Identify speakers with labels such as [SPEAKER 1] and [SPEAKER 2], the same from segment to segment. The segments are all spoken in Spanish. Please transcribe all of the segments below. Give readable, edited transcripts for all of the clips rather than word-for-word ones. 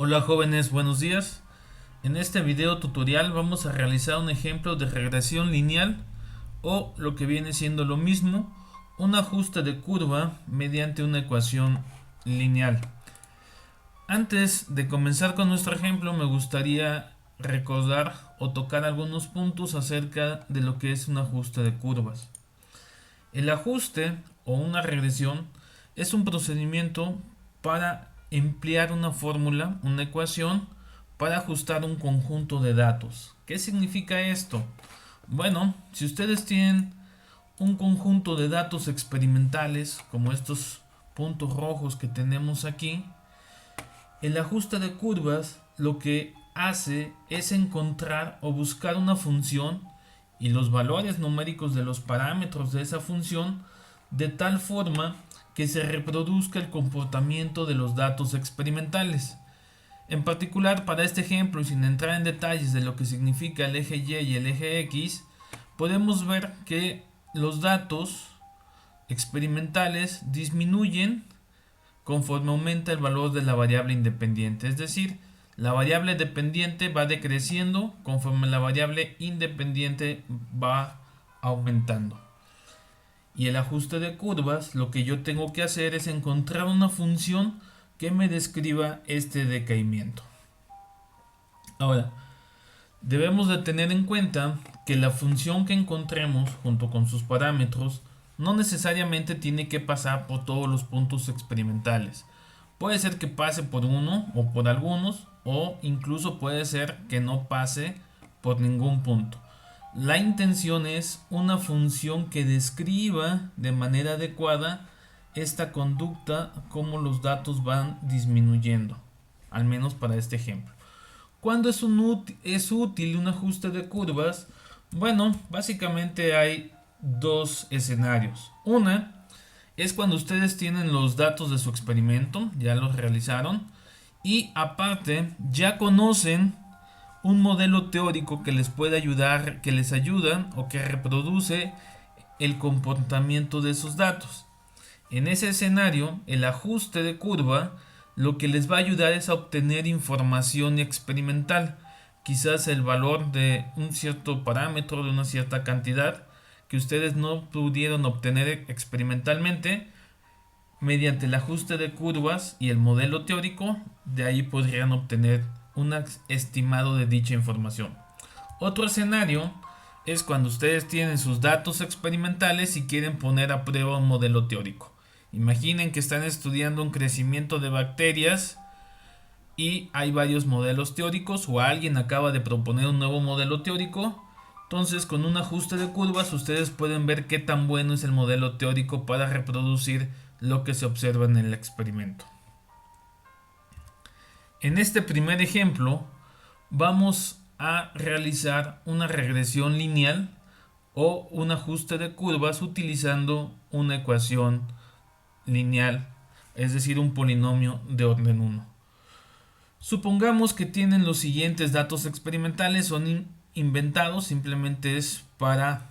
[SPEAKER 1] Hola jóvenes, buenos días. En este video tutorial vamos a realizar un ejemplo de regresión lineal o lo que viene siendo lo mismo, un ajuste de curva mediante una ecuación lineal. Antes de comenzar con nuestro ejemplo me gustaría recordar o tocar algunos puntos acerca de lo que es un ajuste de curvas. El ajuste o una regresión es un procedimiento para emplear una fórmula, una ecuación, para ajustar un conjunto de datos. ¿Qué significa esto? Bueno, si ustedes tienen un conjunto de datos experimentales, como estos puntos rojos que tenemos aquí, el ajuste de curvas lo que hace es encontrar o buscar una función y los valores numéricos de los parámetros de esa función de tal forma que se reproduzca el comportamiento de los datos experimentales. En particular, para este ejemplo y sin entrar en detalles de lo que significa el eje Y y el eje X, podemos ver que los datos experimentales disminuyen conforme aumenta el valor de la variable independiente. Es decir, la variable dependiente va decreciendo conforme la variable independiente va aumentando. Y el ajuste de curvas, lo que yo tengo que hacer es encontrar una función que me describa este decaimiento. Ahora, debemos de tener en cuenta que la función que encontremos junto con sus parámetros no necesariamente tiene que pasar por todos los puntos experimentales. Puede ser que pase por uno o por algunos, o incluso puede ser que no pase por ningún punto. La intención es una función que describa de manera adecuada esta conducta, como los datos van disminuyendo, al menos para este ejemplo. ¿Cuándo es útil un ajuste de curvas? Bueno, básicamente hay dos escenarios. Una es cuando ustedes tienen los datos de su experimento, ya los realizaron, y aparte ya conocen un modelo teórico que les puede ayudar, que les ayuda o que reproduce el comportamiento de esos datos. En ese escenario, el ajuste de curva lo que les va a ayudar es a obtener información experimental, quizás el valor de un cierto parámetro, de una cierta cantidad que ustedes no pudieron obtener experimentalmente. Mediante el ajuste de curvas y el modelo teórico, de ahí podrían obtener un estimado de dicha información. Otro escenario es cuando ustedes tienen sus datos experimentales y quieren poner a prueba un modelo teórico. Imaginen que están estudiando un crecimiento de bacterias y hay varios modelos teóricos, o alguien acaba de proponer un nuevo modelo teórico. Entonces, con un ajuste de curvas ustedes pueden ver qué tan bueno es el modelo teórico para reproducir lo que se observa en el experimento. En este primer ejemplo vamos a realizar una regresión lineal o un ajuste de curvas utilizando una ecuación lineal, es decir, un polinomio de orden 1. Supongamos que tienen los siguientes datos experimentales, son inventados, simplemente es para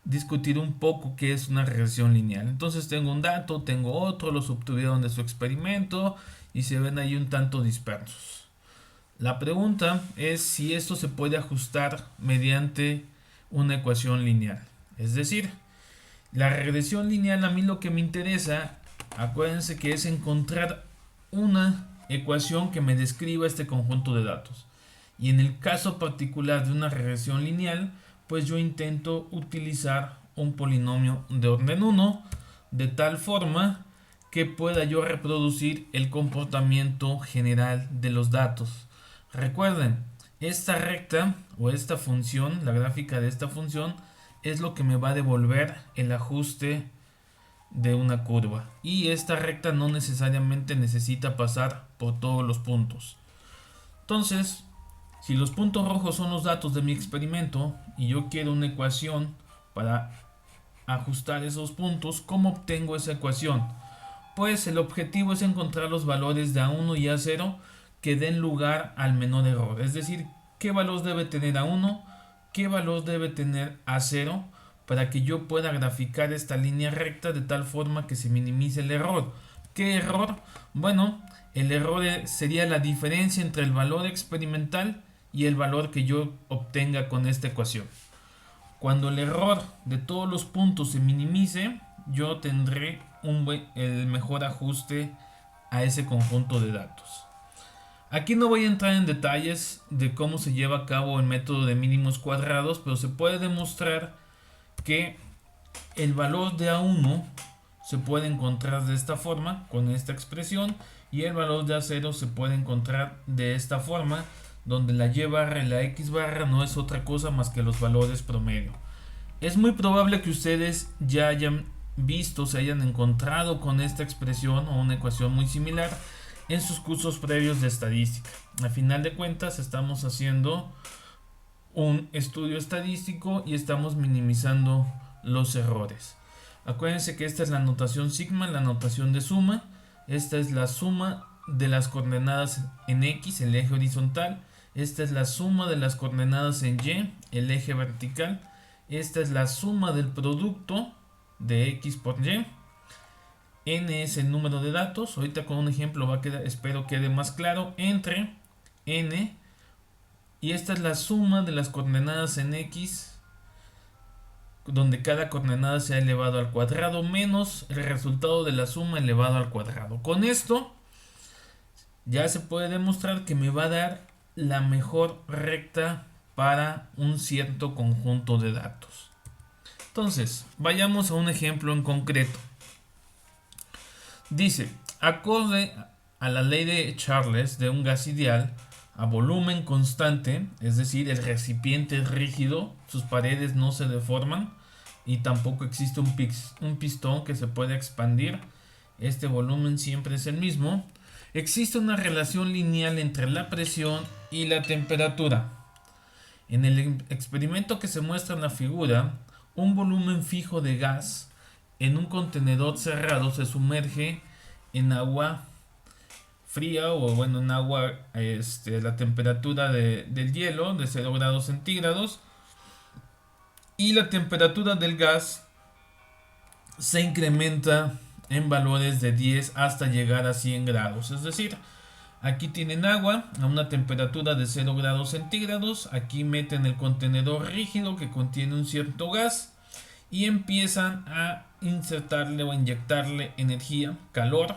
[SPEAKER 1] discutir un poco qué es una regresión lineal. Entonces tengo un dato, tengo otro, los obtuvieron de su experimento y se ven ahí un tanto dispersos. La pregunta es si esto se puede ajustar mediante una ecuación lineal. Es decir, la regresión lineal, a mí lo que me interesa, acuérdense que es encontrar una ecuación que me describa este conjunto de datos. Y en el caso particular de una regresión lineal, pues yo intento utilizar un polinomio de orden 1 de tal forma que pueda yo reproducir el comportamiento general de los datos. Recuerden, esta recta o esta función, la gráfica de esta función, es lo que me va a devolver el ajuste de una curva. Y esta recta no necesariamente necesita pasar por todos los puntos. Entonces, si los puntos rojos son los datos de mi experimento y yo quiero una ecuación para ajustar esos puntos, ¿cómo obtengo esa ecuación? Pues el objetivo es encontrar los valores de A1 y A0 que den lugar al menor error. Es decir, qué valor debe tener A1, qué valor debe tener A0 para que yo pueda graficar esta línea recta de tal forma que se minimice el error. ¿Qué error? Bueno, El error sería la diferencia entre el valor experimental y el valor que yo obtenga con esta ecuación. Cuando el error de todos los puntos se minimice, yo tendré el mejor ajuste a ese conjunto de datos. Aquí no voy a entrar en detalles de cómo se lleva a cabo el método de mínimos cuadrados, pero se puede demostrar que el valor de A1 se puede encontrar de esta forma, con esta expresión, y el valor de A0 se puede encontrar de esta forma, donde la y barra y la x barra no es otra cosa más que los valores promedio. Es muy probable que ustedes ya hayan visto, se hayan encontrado con esta expresión o una ecuación muy similar en sus cursos previos de estadística. A final de cuentas estamos haciendo un estudio estadístico y estamos minimizando los errores. Acuérdense que esta es la notación sigma, la notación de suma. Esta es la suma de las coordenadas en X, el eje horizontal. Esta es la suma de las coordenadas en Y, el eje vertical. Esta es la suma del producto de X por Y. N es el número de datos. Ahorita con un ejemplo va a quedar, espero quede más claro, entre N. Y esta es la suma de las coordenadas en X, donde cada coordenada sea elevado al cuadrado, menos el resultado de la suma elevado al cuadrado. Con esto ya se puede demostrar que me va a dar la mejor recta para un cierto conjunto de datos. Entonces, vayamos a un ejemplo en concreto. Dice, acorde a la ley de Charles de un gas ideal a volumen constante, es decir, el recipiente es rígido, sus paredes no se deforman y tampoco existe un pistón que se pueda expandir, este volumen siempre es el mismo. Existe una relación lineal entre la presión y la temperatura. En el experimento que se muestra en la figura, un volumen fijo de gas en un contenedor cerrado se sumerge en agua fría o bueno en agua la temperatura del hielo de 0 grados centígrados, y la temperatura del gas se incrementa en valores de 10 hasta llegar a 100 grados. Es decir, aquí tienen agua a una temperatura de 0 grados centígrados, aquí meten el contenedor rígido que contiene un cierto gas y empiezan a insertarle o inyectarle energía, calor,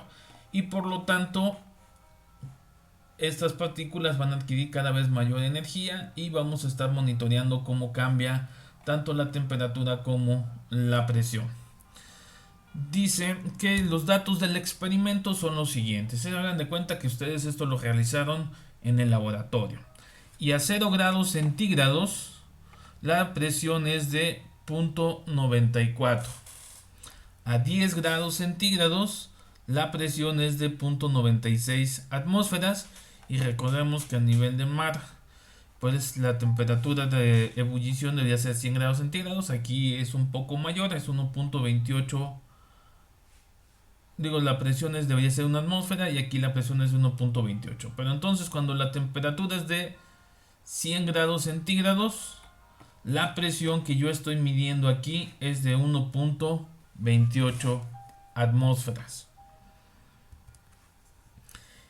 [SPEAKER 1] y por lo tanto estas partículas van a adquirir cada vez mayor energía y vamos a estar monitoreando cómo cambia tanto la temperatura como la presión. Dice que los datos del experimento son los siguientes. Se hagan de cuenta que ustedes esto lo realizaron en el laboratorio. Y a 0 grados centígrados la presión es de 0.94. A 10 grados centígrados la presión es de 0.96 atmósferas. Y recordemos que a nivel de mar, pues la temperatura de ebullición debería ser 100 grados centígrados. Aquí es un poco mayor, es 1.28. Digo, la presión debería ser una atmósfera y aquí la presión es de 1.28. Pero entonces cuando la temperatura es de 100 grados centígrados, la presión que yo estoy midiendo aquí es de 1.28 atmósferas.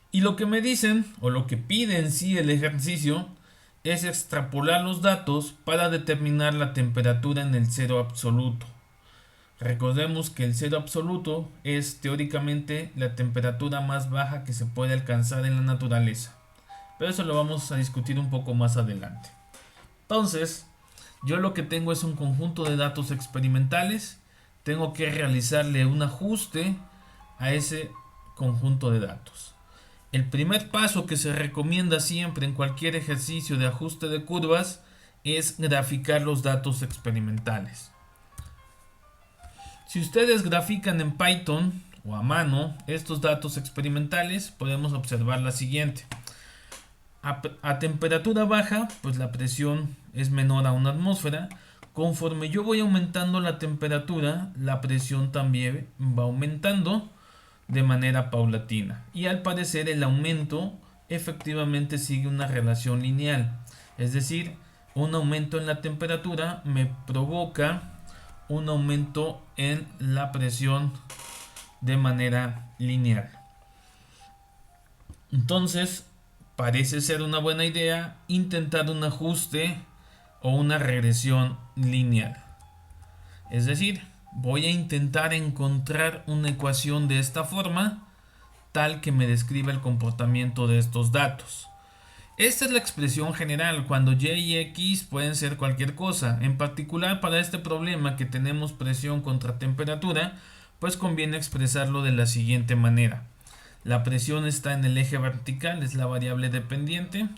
[SPEAKER 1] Y lo que me dicen, o lo que pide en sí el ejercicio, es extrapolar los datos para determinar la temperatura en el cero absoluto. Recordemos que el cero absoluto es teóricamente la temperatura más baja que se puede alcanzar en la naturaleza. Pero eso lo vamos a discutir un poco más adelante. Entonces, yo lo que tengo es un conjunto de datos experimentales. Tengo que realizarle un ajuste a ese conjunto de datos. El primer paso que se recomienda siempre en cualquier ejercicio de ajuste de curvas es graficar los datos experimentales. Si ustedes grafican en Python o a mano estos datos experimentales, podemos observar la siguiente. A temperatura baja, pues la presión es menor a una atmósfera. Conforme yo voy aumentando la temperatura, la presión también va aumentando de manera paulatina. Y al parecer el aumento efectivamente sigue una relación lineal. Es decir, un aumento en la temperatura me provoca un aumento en la presión de manera lineal. Entonces, parece ser una buena idea intentar un ajuste o una regresión lineal. Es decir, voy a intentar encontrar una ecuación de esta forma, tal que me describa el comportamiento de estos datos. Esta es la expresión general, cuando y y x pueden ser cualquier cosa. En particular, para este problema que tenemos presión contra temperatura, pues conviene expresarlo de la siguiente manera. La presión está en el eje vertical, es la variable dependiente.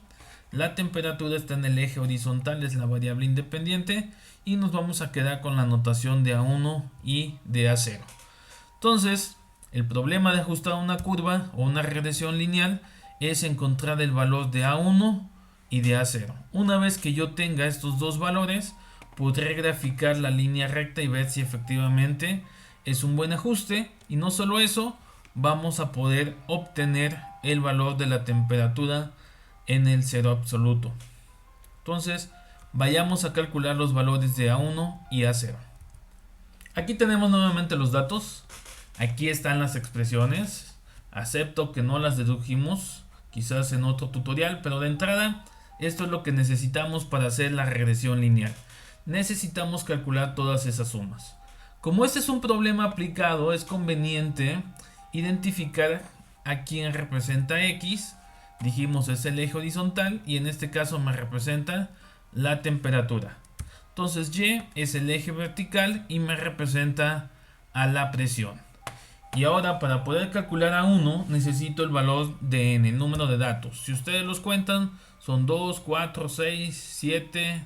[SPEAKER 1] La temperatura está en el eje horizontal, es la variable independiente. Y nos vamos a quedar con la notación de A1 y de A0. Entonces, el problema de ajustar una curva o una regresión lineal es encontrar el valor de A1 y de A0. Una vez que yo tenga estos dos valores, podré graficar la línea recta y ver si efectivamente es un buen ajuste. Y no solo eso, vamos a poder obtener el valor de la temperatura en el cero absoluto. Entonces, vayamos a calcular los valores de A1 y A0. Aquí tenemos nuevamente los datos. Aquí están las expresiones. Acepto que no las dedujimos, quizás en otro tutorial, pero de entrada, esto es lo que necesitamos para hacer la regresión lineal. Necesitamos calcular todas esas sumas. Como este es un problema aplicado, es conveniente identificar a quién representa X. Dijimos es el eje horizontal y en este caso me representa la temperatura. Entonces Y es el eje vertical y me representa a la presión. Y ahora para poder calcular A1 necesito el valor de n, el número de datos. Si ustedes los cuentan son 2, 4, 6, 7,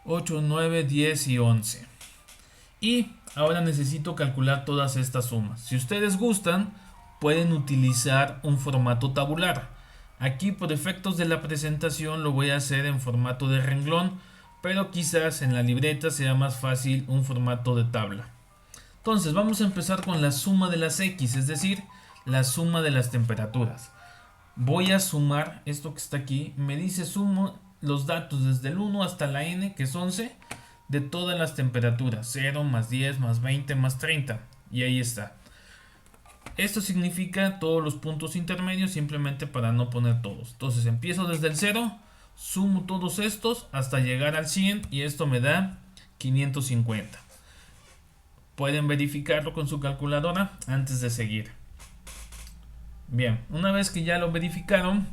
[SPEAKER 1] 8, 9, 10 y 11. Y ahora necesito calcular todas estas sumas. Si ustedes gustan, pueden utilizar un formato tabular. Aquí por efectos de la presentación lo voy a hacer en formato de renglón, pero quizás en la libreta sea más fácil un formato de tabla. Entonces vamos a empezar con la suma de las X, es decir, la suma de las temperaturas. Voy a sumar esto que está aquí, me dice sumo los datos desde el 1 hasta la n, que es 11, de todas las temperaturas, 0, más 10, más 20, más 30, y ahí está. Esto significa todos los puntos intermedios, simplemente para no poner todos. Entonces empiezo desde el 0, sumo todos estos hasta llegar al 100 y esto me da 550. Pueden verificarlo con su calculadora antes de seguir. Bien, una vez que ya lo verificaron,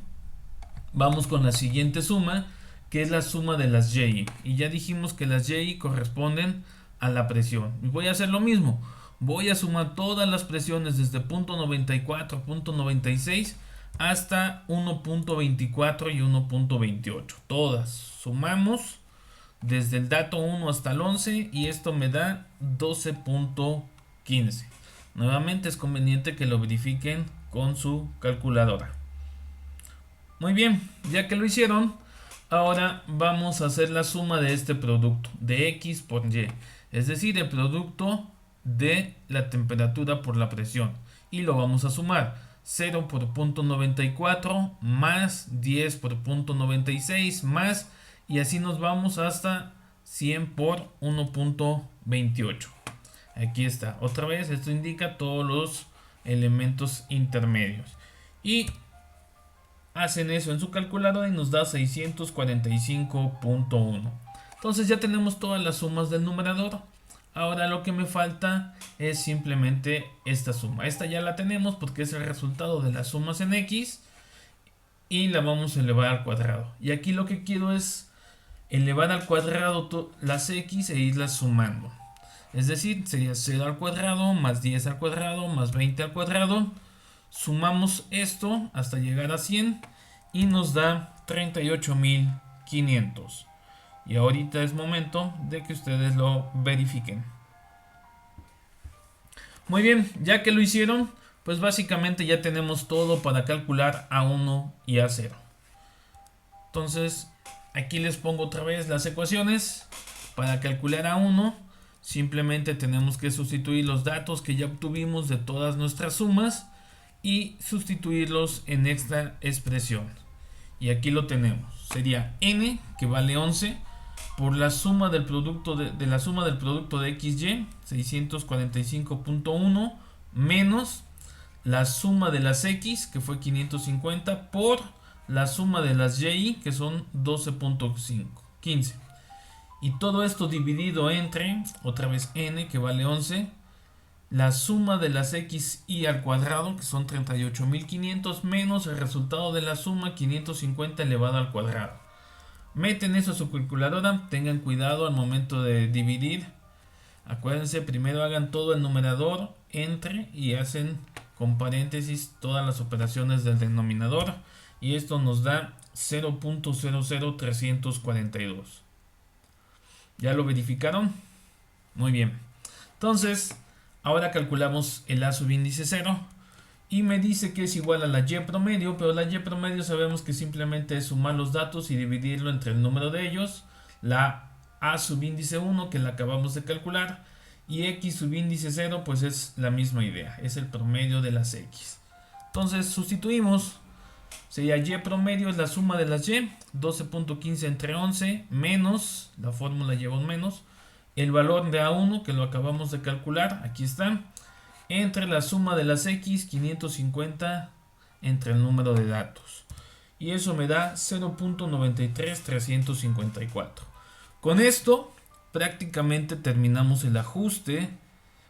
[SPEAKER 1] vamos con la siguiente suma, que es la suma de las Y. Y ya dijimos que las Y corresponden a la presión. Y voy a hacer lo mismo. Voy a sumar todas las presiones desde punto 94, punto 96 hasta 1.24 y 1.28. Todas sumamos desde el dato 1 hasta el 11 y esto me da 12.15. Nuevamente es conveniente que lo verifiquen con su calculadora. Muy bien, ya que lo hicieron, ahora vamos a hacer la suma de este producto, de X por Y. Es decir, el producto de la temperatura por la presión. Y lo vamos a sumar. 0 por punto 94 más 10 por punto 96 más, y así nos vamos hasta 100 por 1.28. Aquí está. Otra vez, esto indica todos los elementos intermedios. Y hacen eso en su calculadora y nos da 645.1. Entonces ya tenemos todas las sumas del numerador. Ahora lo que me falta es simplemente esta suma. Esta ya la tenemos porque es el resultado de las sumas en X. Y la vamos a elevar al cuadrado. Y aquí lo que quiero es elevar al cuadrado las X e irlas sumando. Es decir, sería 0 al cuadrado más 10 al cuadrado más 20 al cuadrado. Sumamos esto hasta llegar a 100 y nos da 38.500. Y ahorita es momento de que ustedes lo verifiquen. Muy bien, ya que lo hicieron, pues básicamente ya tenemos todo para calcular A1 y A0. Entonces, aquí les pongo otra vez las ecuaciones. Para calcular A1, simplemente tenemos que sustituir los datos que ya obtuvimos de todas nuestras sumas y sustituirlos en esta expresión. Y aquí lo tenemos. Sería n, que vale 11, por la suma del producto de la suma del producto de XY, 645.1, menos la suma de las X, que fue 550, por la suma de las Y, que son 12.15. Y todo esto dividido entre, otra vez n, que vale 11, la suma de las x y al cuadrado, que son 38.500, menos el resultado de la suma 550 elevado al cuadrado. Meten eso a su calculadora, tengan cuidado al momento de dividir. Acuérdense, primero hagan todo el numerador, entre, y hacen con paréntesis todas las operaciones del denominador. Y esto nos da 0.00342. ¿Ya lo verificaron? Muy bien. Entonces, ahora calculamos el A subíndice 0. Y me dice que es igual a la Y promedio, pero la Y promedio sabemos que simplemente es sumar los datos y dividirlo entre el número de ellos. La A subíndice 1, que la acabamos de calcular, y X subíndice 0, pues es la misma idea, es el promedio de las X. Entonces sustituimos, sería Y promedio es la suma de las Y, 12.15 entre 11, menos, la fórmula lleva un menos, el valor de A1, que lo acabamos de calcular, aquí está, entre la suma de las X, 550 entre el número de datos. Y eso me da 0.93354. Con esto prácticamente terminamos el ajuste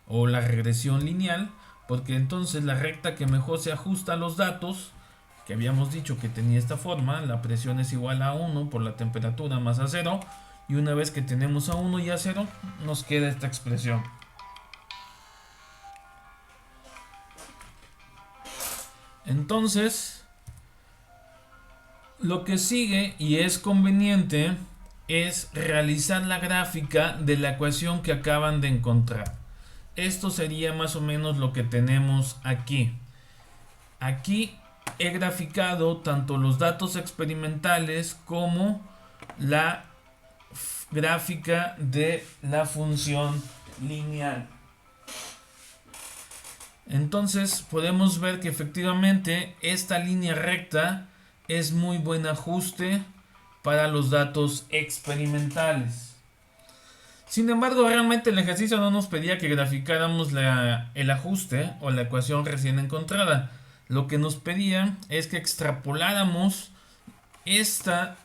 [SPEAKER 1] o la regresión lineal, porque entonces la recta que mejor se ajusta a los datos, que habíamos dicho que tenía esta forma, la presión es igual a 1 por la temperatura más a 0, y una vez que tenemos a 1 y a 0, nos queda esta expresión. Entonces, lo que sigue y es conveniente es realizar la gráfica de la ecuación que acaban de encontrar. Esto sería más o menos lo que tenemos aquí. Aquí he graficado tanto los datos experimentales como la gráfica de la función lineal. Entonces podemos ver que efectivamente esta línea recta es muy buen ajuste para los datos experimentales. Sin embargo, realmente el ejercicio no nos pedía que graficáramos el ajuste o la ecuación recién encontrada. Lo que nos pedía es que extrapoláramos esta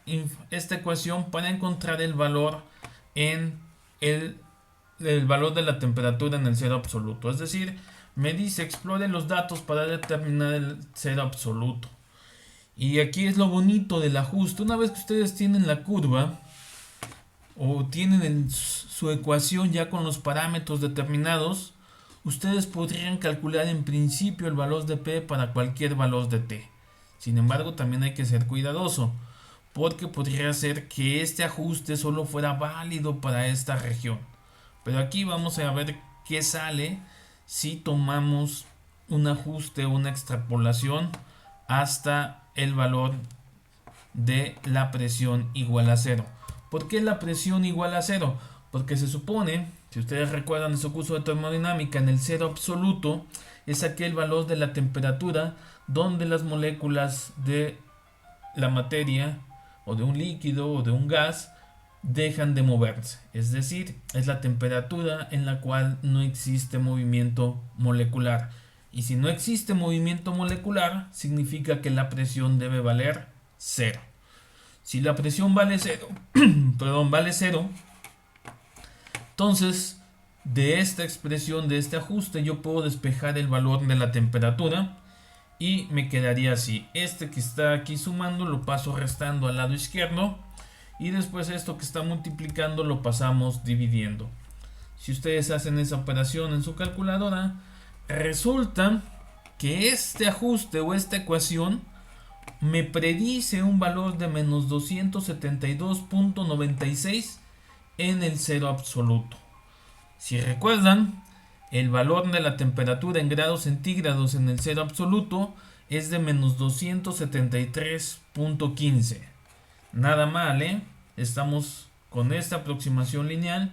[SPEAKER 1] ecuación para encontrar el valor en el valor de la temperatura en el cero absoluto. Es decir, me dice explore los datos para determinar el cero absoluto. Y aquí es lo bonito del ajuste. Una vez que ustedes tienen la curva o tienen su ecuación ya con los parámetros determinados, ustedes podrían calcular en principio el valor de P para cualquier valor de T. Sin embargo, también hay que ser cuidadoso, porque podría ser que este ajuste solo fuera válido para esta región. Pero aquí vamos a ver qué sale si tomamos un ajuste o una extrapolación hasta el valor de la presión igual a 0. ¿Por qué la presión igual a 0? Porque se supone, si ustedes recuerdan de su curso de termodinámica, en el cero absoluto es aquel valor de la temperatura donde las moléculas de la materia o de un líquido o de un gas dejan de moverse, es decir, es la temperatura en la cual no existe movimiento molecular. Y si no existe movimiento molecular, significa que la presión debe valer 0. Si la presión vale 0, vale 0, entonces de esta expresión, de este ajuste, yo puedo despejar el valor de la temperatura y me quedaría así. Este que está aquí sumando lo paso restando al lado izquierdo. Y después esto que está multiplicando lo pasamos dividiendo. Si ustedes hacen esa operación en su calculadora, resulta que este ajuste o esta ecuación me predice un valor de menos 272.96 en el cero absoluto. Si recuerdan, el valor de la temperatura en grados centígrados en el cero absoluto es de menos 273.15. Nada mal, ¿eh? Estamos con esta aproximación lineal.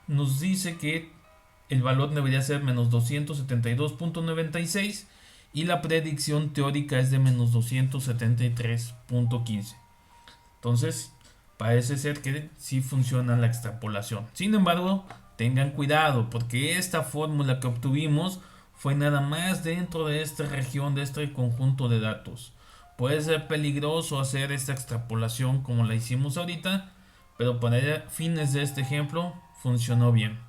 [SPEAKER 1] Nos dice que el valor debería ser menos 272.96 y la predicción teórica es de menos 273.15. Entonces, parece ser que sí funciona la extrapolación. Sin embargo, tengan cuidado porque esta fórmula que obtuvimos fue nada más dentro de esta región, de este conjunto de datos. Puede ser peligroso hacer esta extrapolación como la hicimos ahorita, pero para fines de este ejemplo funcionó bien.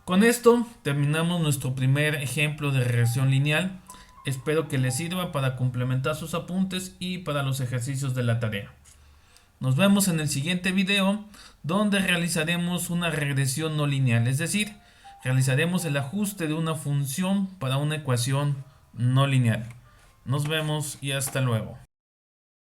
[SPEAKER 1] Con esto terminamos nuestro primer ejemplo de regresión lineal. Espero que les sirva para complementar sus apuntes y para los ejercicios de la tarea. Nos vemos en el siguiente video, donde realizaremos una regresión no lineal, es decir, realizaremos el ajuste de una función para una ecuación no lineal. Nos vemos y hasta luego.